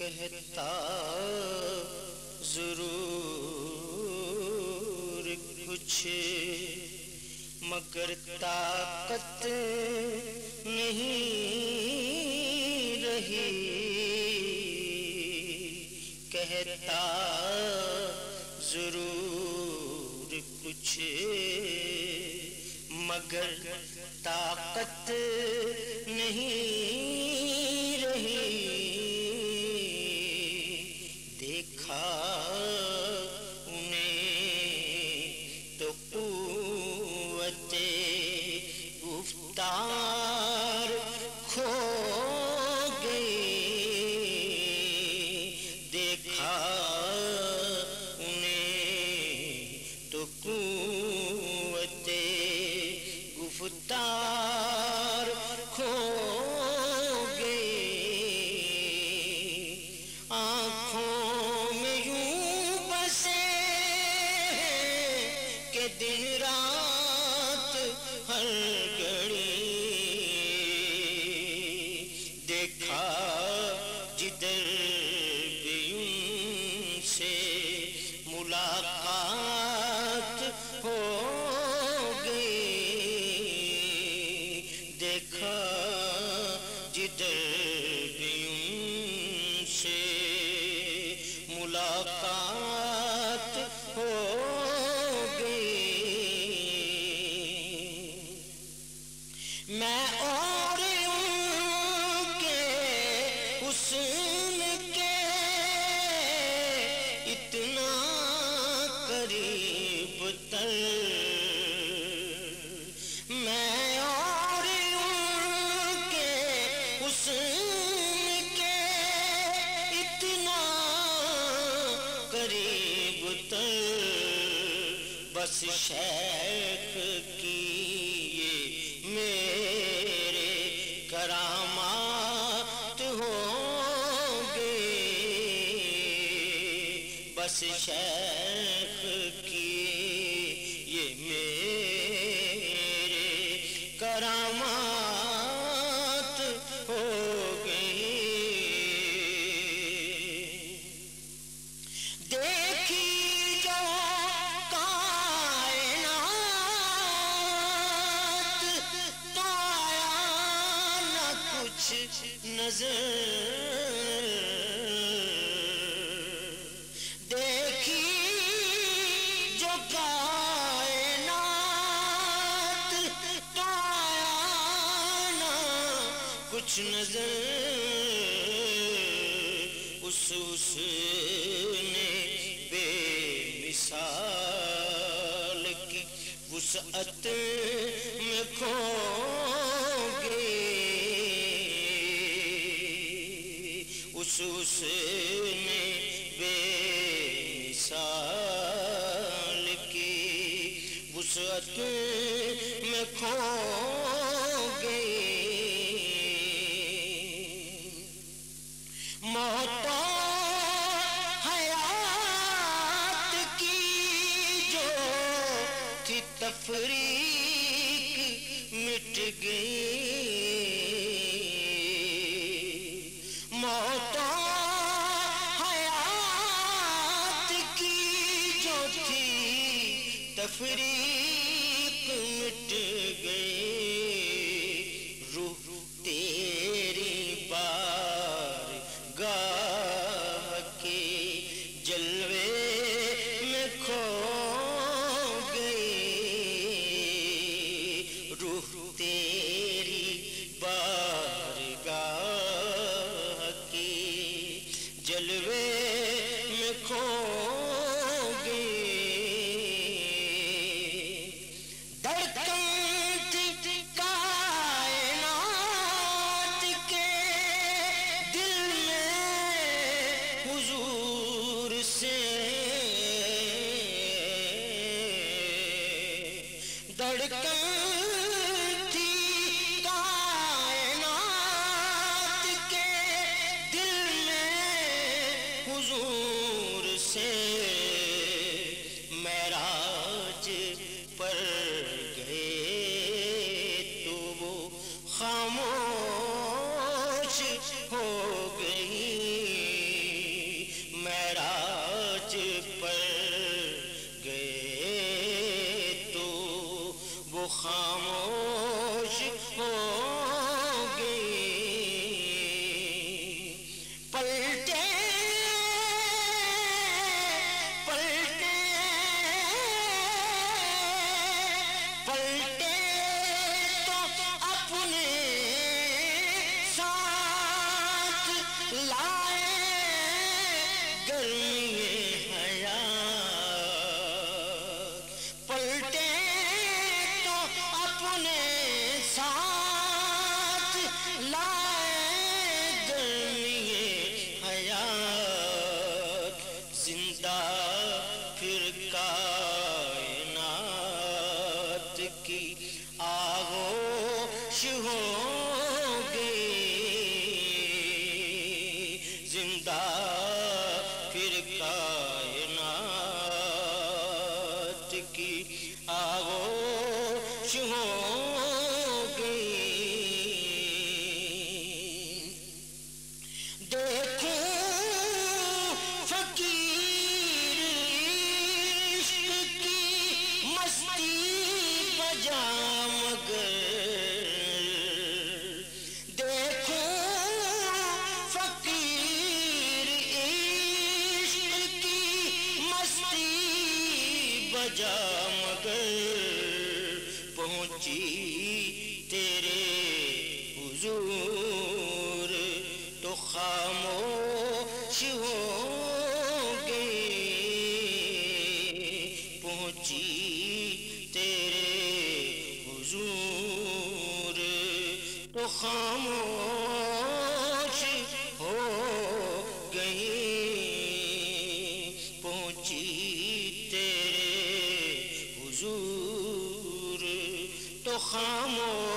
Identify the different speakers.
Speaker 1: کہتا ضرور کچھ مگر طاقت نہیں رہی، کہتا ضرور کچھ مگر طاقت نہیں رہی، دیکھا انہیں تو قوت گفتار کھو گئی، دیکھا انہیں تو قوت گفتار کھو گئی، آنکھوں میں یوں بسے کہ دن رات ہر گھڑی، دیکھا جدھر بھی ان سے ملاقات ہو گئی، دیکھا جدھر بھی ان سے ملاقات ہو گئی، میں اور ان کے حسن کے اتنا قریب تر، میں اور ان کے حسن کے اتنا قریب تر، بس شیخ کی یہ میرے کرامات ہوں گے، بس شیخ کی یہ میرے کرامات ہو گئی، دیکھی جو کائنات تو آیا نہ کچھ نظر، دیکھی جو کائنات تو آیا نہ کچھ نظر، اس نے بے مثال کی وسعت میں کھو گئی، اس نے بے مثال کی وسعت میں کھو گئی، موت و حیات کی جو تھی تفریق مٹ گئی، موت و حیات کی جو تھی تفریق مٹ گئی، روح تیری بارگاہ کے جلوے میں کھو گئی، روح تیری بارگاہ کے جلوے میں کھو گئی، دھڑکن تھی کائنات کے دل میں حضور سے، دھڑکن تھی کائنات کے دل میں حضور سے، معراج پر گئے تو وہ خاموش ہو گئی، خاموش ہو گئی پلٹے پلٹے پلٹے تو اپنے ساتھ لائے گرمی حیات پلٹے تو اپنے ساتھ لائے گرمی حیات زندہ پھر کائنات کی آغوش ہو گئی زندہ پھر کائنات کی آغوش ہو گئی دیکھوں فقیر عشق کی مستی بجا مگر دیکھوں فقیر عشق کی مستی بجا مگر پہنچی تیرے حضور تو خاموش ہو گئی پہنچی تیرے حضور تو خاموش ہو گئی پہنچی تیرے حضور تو خاموش